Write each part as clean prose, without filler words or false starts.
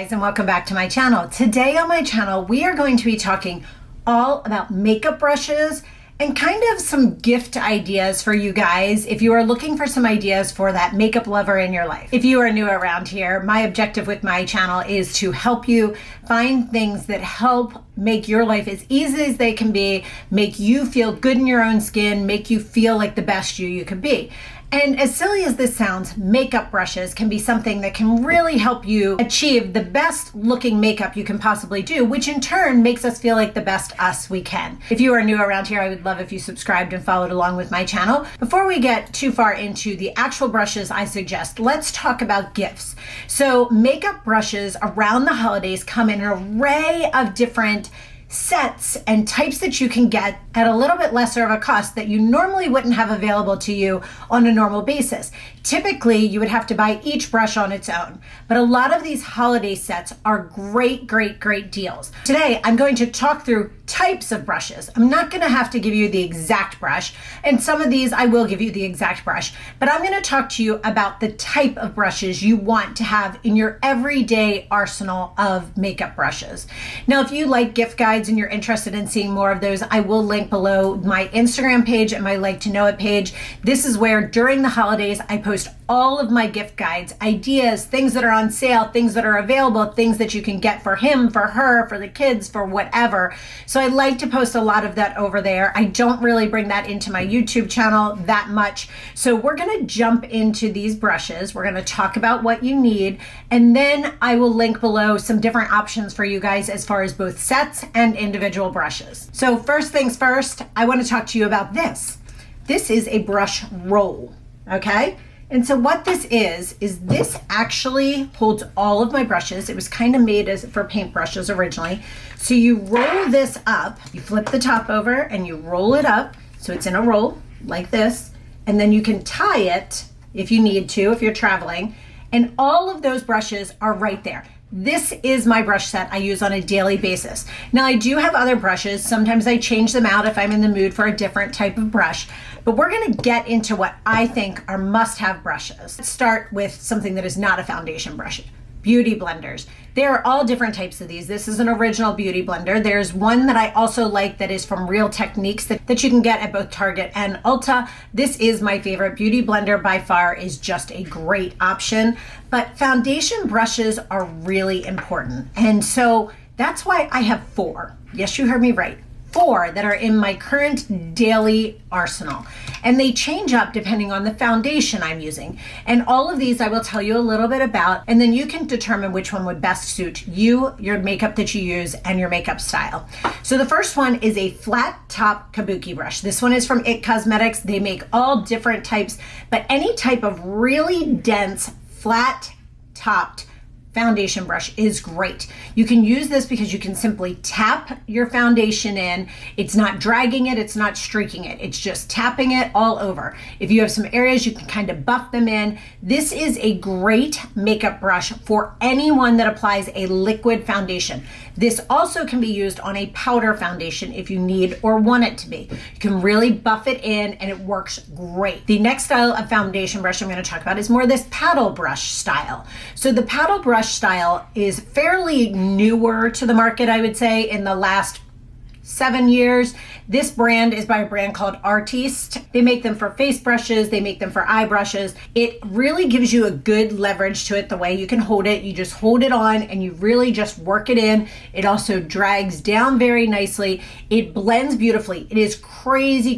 guys, and welcome back to my channel. Today on my channel, we are going to be talking all about makeup brushes and kind of some gift ideas for you guys if you are looking for some ideas for that makeup lover in your life. If you are new around here, my objective with my channel is to help you find things that help make your life as easy as they can be, make you feel good in your own skin, make you feel like the best you can be. And as silly as this sounds, makeup brushes can be something that can really help you achieve the best looking makeup you can possibly do, which in turn makes us feel like the best us we can. If you are new around here, I would love if you subscribed and followed along with my channel. Before we get too far into the actual brushes I suggest, let's talk about gifts. So makeup brushes around the holidays come in an array of different sets and types that you can get at a little bit lesser of a cost that you normally wouldn't have available to you on a normal basis. Typically, you would have to buy each brush on its own, but a lot of these holiday sets are great deals. Today, I'm going to talk through types of brushes. I'm not going to have to give you the exact brush, and some of these I will give you the exact brush, but I'm going to talk to you about the type of brushes you want to have in your everyday arsenal of makeup brushes. Now, if you like gift guides and you're interested in seeing more of those, I will link below my Instagram page and my Like to Know It page. This is where during the holidays, I post all of my gift guides, ideas, things that are on sale, things that are available, things that you can get for him, for her, for the kids, for whatever. So I like to post a lot of that over there. I don't really bring that into my YouTube channel that much. So we're gonna jump into these brushes. We're gonna talk about what you need, and then I will link below some different options for you guys as far as both sets and individual brushes. So first things first, I wanna talk to you about this. This is a brush roll, okay? And so what this is this actually holds all of my brushes. It was kind of made as for paint brushes originally. So you roll this up, you flip the top over and you roll it up. So it's in a roll like this. And then you can tie it if you need to, if you're traveling. And all of those brushes are right there. This is my brush set I use on a daily basis. Now I do have other brushes. Sometimes I change them out if I'm in the mood for a different type of brush, but we're gonna get into what I think are must-have brushes. Let's start with something that is not a foundation brush. Beauty blenders. There are all different types of these. This is an original beauty blender. There's one that I also like that is from Real Techniques that you can get at both Target and Ulta. This is my favorite beauty blender by far, is just a great option. But foundation brushes are really important. And so that's why I have 4. Yes, you heard me right. 4 that are in my current daily arsenal, and they change up depending on the foundation I'm using. And all of these I will tell you a little bit about, and then you can determine which one would best suit you, your makeup that you use, and your makeup style. So the first one is a flat top kabuki brush. This one is from IT Cosmetics. They make all different types, but any type of really dense, flat topped foundation brush is great. You can use this because you can simply tap your foundation in. It's not dragging it, it's not streaking it, it's just tapping it all over. If you have some areas, you can kind of buff them in. This is a great makeup brush for anyone that applies a liquid foundation. This also can be used on a powder foundation if you need or want it to be. You can really buff it in and it works great. The next style of foundation brush I'm going to talk about is more this paddle brush style. So the paddle brush style is fairly newer to the market, I would say, in the last 7 years. This brand is by a brand called Artis. They make them for face brushes, they make them for eye brushes. It really gives you a good leverage to it, the way you can hold it. You just hold it on and you really just work it in. It also drags down very nicely. It blends beautifully. It is crazy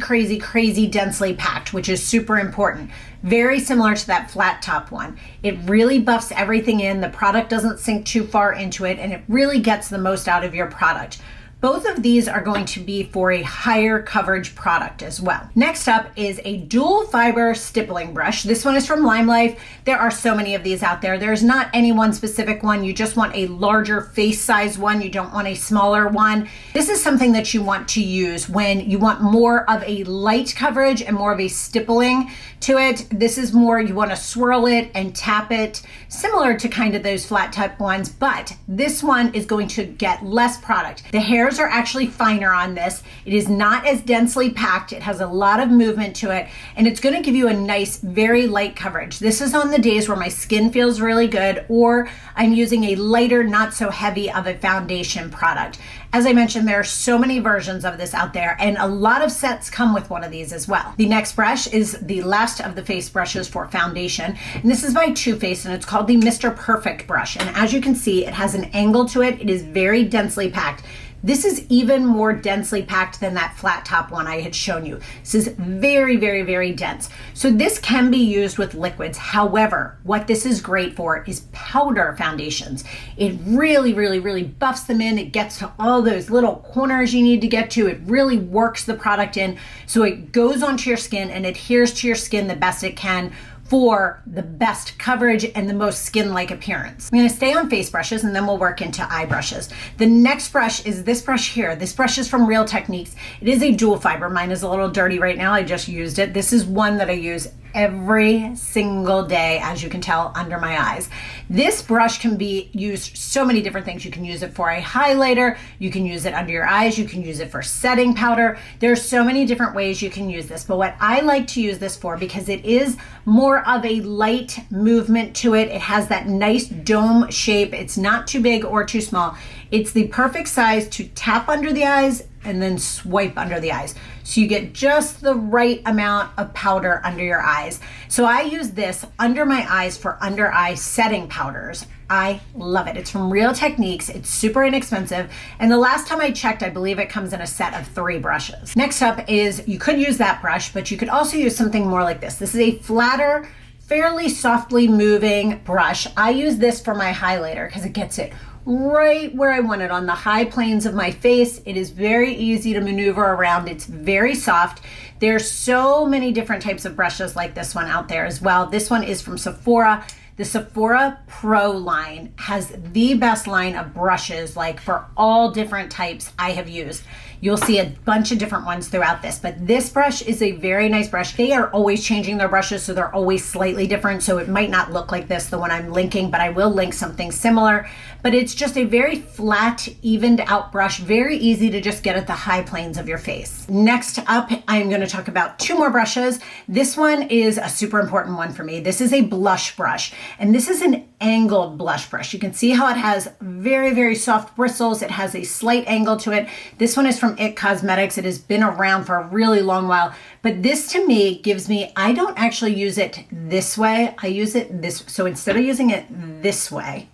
densely packed, which is super important. Very similar to that flat top one. It really buffs everything in. The product doesn't sink too far into it, and it really gets the most out of your product. Both of these are going to be for a higher coverage product as well. Next up is a dual fiber stippling brush. This one is from Lime Life. There are so many of these out there. There's not any one specific one. You just want a larger face size one. You don't want a smaller one. This is something that you want to use when you want more of a light coverage and more of a stippling to it. This is more, you want to swirl it and tap it, similar to kind of those flat top ones, but this one is going to get less product. The hairs colors are actually finer on this. It is not as densely packed. It has a lot of movement to it, and it's going to give you a nice, very light coverage. This is on the days where my skin feels really good, or I'm using a lighter, not so heavy of a foundation product. As I mentioned, there are so many versions of this out there, and a lot of sets come with one of these as well. The next brush is the last of the face brushes for foundation, and this is by Too Faced, and it's called the Mr. Perfect brush. And as you can see, it has an angle to it. It is very densely packed. This is even more densely packed than that flat top one I had shown you. This is very, very, very dense. So this can be used with liquids. However, what this is great for is powder foundations. It really, really, really buffs them in. It gets to all those little corners you need to get to. It really works the product in so it goes onto your skin and adheres to your skin the best it can for the best coverage and the most skin-like appearance. I'm going to stay on face brushes and then we'll work into eye brushes. The next brush is this brush here. This brush is from Real Techniques. It is a dual fiber. Mine is a little dirty right now. I just used it. This is one that I use every single day, as you can tell, under my eyes. This brush can be used so many different things. You can use it for a highlighter, you can use it under your eyes, you can use it for setting powder. There's so many different ways you can use this, but what I like to use this for, because it is more of a light movement to it, it has that nice dome shape, it's not too big or too small. It's the perfect size to tap under the eyes and then swipe under the eyes. So you get just the right amount of powder under your eyes. So I use this under my eyes for under eye setting powders. I love it. It's from Real Techniques. It's super inexpensive. And the last time I checked, I believe it comes in a set of 3 brushes. Next up is, you could use that brush, but you could also use something more like this. This is a flatter, fairly softly moving brush. I use this for my highlighter because it gets it right where I want it on the high planes of my face. It is very easy to maneuver around. It's very soft. There's so many different types of brushes like this one out there as well. This one is from Sephora. The Sephora Pro line has the best line of brushes, like for all different types I have used. You'll see a bunch of different ones throughout this, but this brush is a very nice brush. They are always changing their brushes, so they're always slightly different. So it might not look like this, the one I'm linking, but I will link something similar. But it's just a very flat, evened out brush, very easy to just get at the high planes of your face. Next up, I'm gonna talk about 2 more brushes. This one is a super important one for me. This is a blush brush, and this is an angled blush brush. You can see how it has very, very soft bristles. It has a slight angle to it. This one is from IT Cosmetics. It has been around for a really long while, but this to me gives me, I don't actually use it this way. I use it this, so instead of using it this way,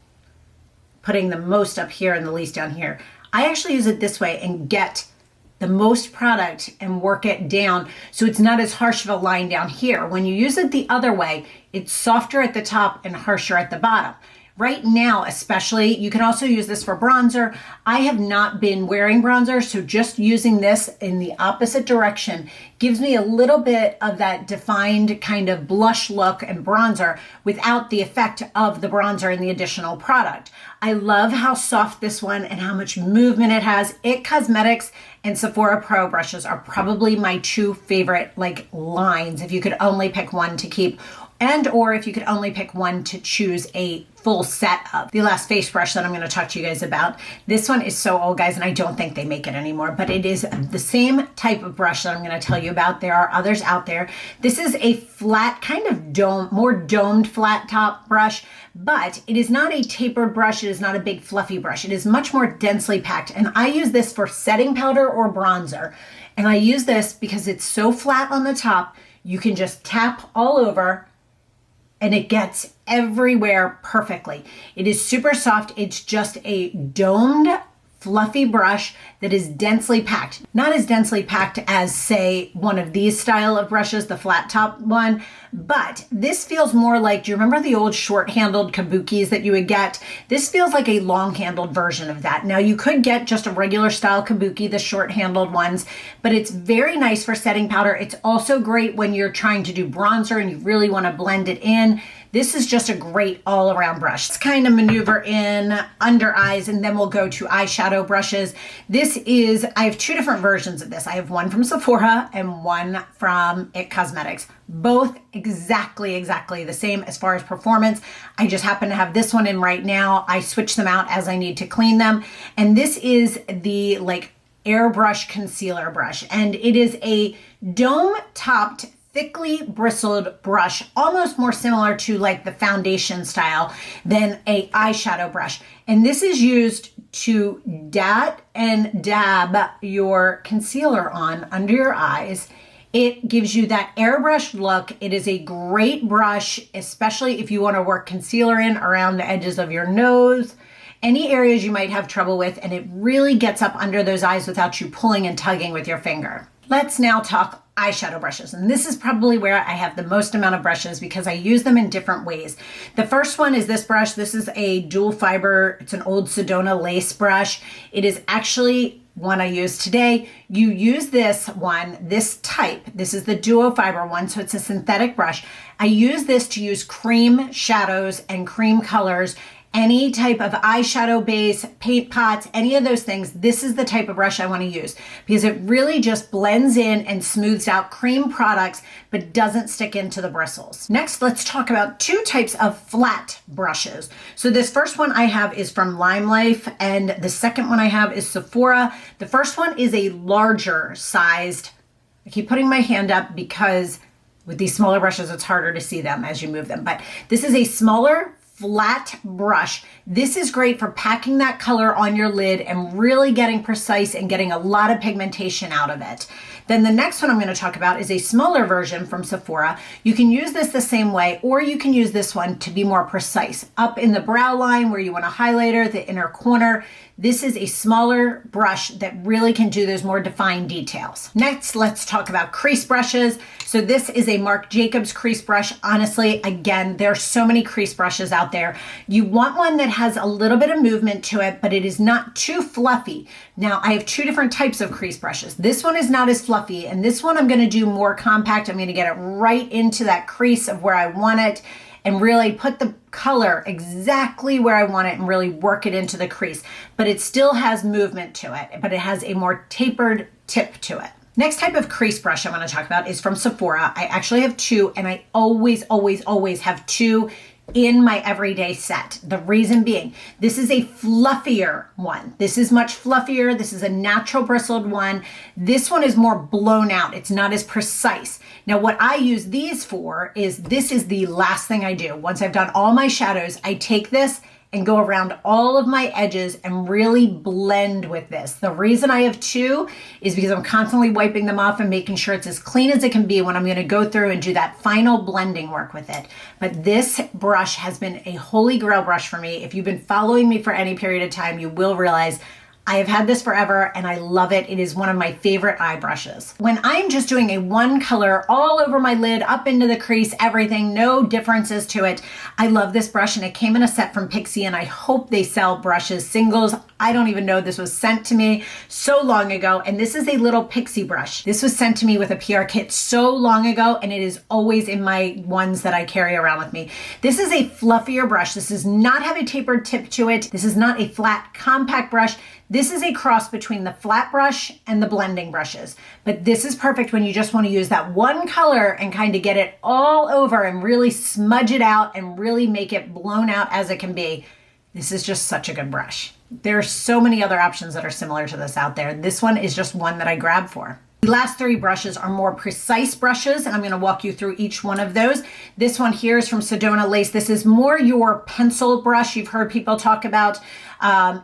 putting the most up here and the least down here, I actually use it this way and get the most product and work it down so it's not as harsh of a line down here. When you use it the other way, it's softer at the top and harsher at the bottom. Right now, especially, you can also use this for bronzer. I have not been wearing bronzer, so just using this in the opposite direction gives me a little bit of that defined kind of blush look and bronzer without the effect of the bronzer and the additional product. I love how soft this one and how much movement it has. IT Cosmetics and Sephora Pro brushes are probably my 2 favorite lines if you could only pick one to keep, and or if you could only pick one to choose a full set of. The last face brush that I'm going to talk to you guys about, this one is so old, guys, and I don't think they make it anymore, but it is the same type of brush that I'm going to tell you about. There are others out there. This is a flat, kind of dome, more domed flat top brush, but it is not a tapered brush. It is not a big fluffy brush. It is much more densely packed, and I use this for setting powder or bronzer, and I use this because it's so flat on the top, you can just tap all over and it gets everywhere perfectly. It is super soft. It's just a domed, fluffy brush that is densely packed. Not as densely packed as, say, one of these style of brushes, the flat top one, but this feels more like, do you remember the old short-handled kabukis that you would get? This feels like a long-handled version of that. Now, you could get just a regular style kabuki, the short-handled ones, but it's very nice for setting powder. It's also great when you're trying to do bronzer and you really want to blend it in. This is just a great all-around brush. Let's kind of maneuver in under eyes, and then we'll go to eyeshadow brushes. This is, I have 2 different versions of this. I have one from Sephora and one from IT Cosmetics. Both exactly the same as far as performance. I just happen to have this one in right now. I switch them out as I need to clean them. And this is the airbrush concealer brush, and it is a dome-topped, thickly bristled brush, almost more similar to like the foundation style than a eyeshadow brush. And this is used to dab and dab your concealer on under your eyes. It gives you that airbrush look. It is a great brush, especially if you want to work concealer in around the edges of your nose, any areas you might have trouble with, and it really gets up under those eyes without you pulling and tugging with your finger. Let's now talk eyeshadow brushes. And this is probably where I have the most amount of brushes because I use them in different ways. The first one is this brush. This is a dual fiber. It's an old Sedona lace brush. It is actually one I use today. You use this one, this type. This is the duo fiber one, so it's a synthetic brush. I use this to use cream shadows and cream colors, any type of eyeshadow base, paint pots, any of those things. This is the type of brush I want to use because it really just blends in and smooths out cream products, but doesn't stick into the bristles. Next, let's talk about two types of flat brushes. So this first one I have is from Lime Life, and the second one I have is Sephora. The first one is a larger sized. I keep putting my hand up because with these smaller brushes, it's harder to see them as you move them, but this is a smaller flat brush. This is great for packing that color on your lid and really getting precise and getting a lot of pigmentation out of it. Then the next one I'm going to talk about is a smaller version from Sephora. You can use this the same way, or you can use this one to be more precise. Up in the brow line where you want a highlighter, the inner corner, this is a smaller brush that really can do those more defined details. Next, let's talk about crease brushes. So this is a Marc Jacobs crease brush. Honestly, again, there are so many crease brushes out there. You want one that has a little bit of movement to it, but it is not too fluffy. Now, I have two different types of crease brushes. This one is not as fluffy, and this one I'm gonna do more compact. I'm gonna get it right into that crease of where I want it and really put the color exactly where I want it and really work it into the crease. But it still has movement to it, but it has a more tapered tip to it. Next type of crease brush I want to talk about is from Sephora. I actually have two, and I always have two in my everyday set. The reason being, this is a fluffier one. This is much fluffier. This is a natural bristled one. This one is more blown out. It's not as precise. Now, what I use these for is, this is the last thing I do. Once I've done all my shadows, I take this and go around all of my edges and really blend with this. The reason I have two is because I'm constantly wiping them off and making sure it's as clean as it can be when I'm gonna go through and do that final blending work with it. But this brush has been a holy grail brush for me. If you've been following me for any period of time, you will realize I have had this forever and I love it. It is one of my favorite eye brushes. When I'm just doing a one color all over my lid, up into the crease, everything, no differences to it, I love this brush, and it came in a set from Pixi, and I hope they sell brushes, singles. I don't even know. This was sent to me so long ago, and this is a little Pixi brush. This was sent to me with a PR kit so long ago, and it is always in my ones that I carry around with me. This is a fluffier brush. This does not have a tapered tip to it. This is not a flat, compact brush. This is a cross between the flat brush and the blending brushes, but this is perfect when you just want to use that one color and kind of get it all over and really smudge it out and really make it blown out as it can be. This is just such a good brush. There are so many other options that are similar to this out there. This one is just one that I grab for. The last three brushes are more precise brushes, and I'm going to walk you through each one of those. This one here is from Sedona Lace. This is more your pencil brush you've heard people talk about.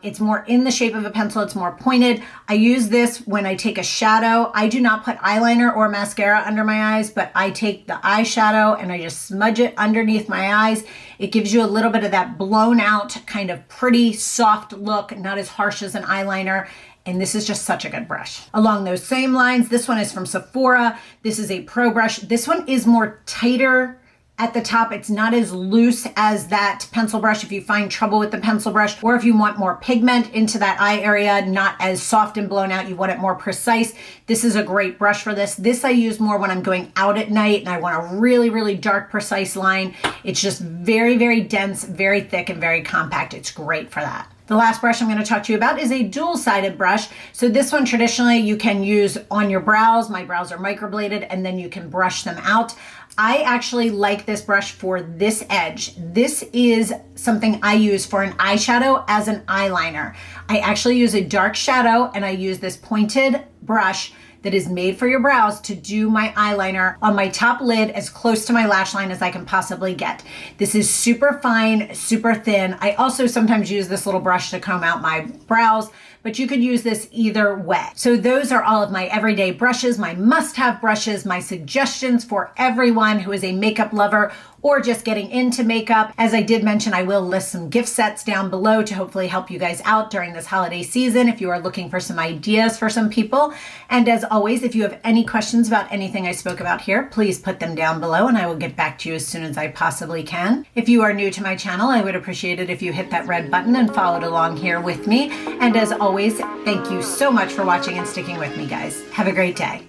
It's more in the shape of a pencil. It's more pointed. I use this when I take a shadow. I do not put eyeliner or mascara under my eyes, but I take the eyeshadow and I just smudge it underneath my eyes. It gives you a little bit of that blown out, kind of pretty soft look, not as harsh as an eyeliner. And this is just such a good brush. Along those same lines, this one is from Sephora. This is a pro brush. This one is more tighter at the top. It's not as loose as that pencil brush if you find trouble with the pencil brush, or if you want more pigment into that eye area, not as soft and blown out, you want it more precise. This is a great brush for this. This I use more when I'm going out at night and I want a really, really dark, precise line. It's just very, very dense, very thick, and very compact. It's great for that. The last brush I'm going to talk to you about is a dual-sided brush. So this one traditionally you can use on your brows. My brows are microbladed, and then you can brush them out. I actually like this brush for this edge. This is something I use for an eyeshadow as an eyeliner. I actually use a dark shadow, and I use this pointed brush that is made for your brows to do my eyeliner on my top lid as close to my lash line as I can possibly get. This is super fine, super thin. I also sometimes use this little brush to comb out my brows, but you could use this either way. So those are all of my everyday brushes, my must-have brushes, my suggestions for everyone who is a makeup lover or just getting into makeup. As I did mention, I will list some gift sets down below to hopefully help you guys out during this holiday season if you are looking for some ideas for some people. And as always, if you have any questions about anything I spoke about here, please put them down below and I will get back to you as soon as I possibly can. If you are new to my channel, I would appreciate it if you hit that red button and followed along here with me. And as always, thank you so much for watching and sticking with me, guys. Have a great day.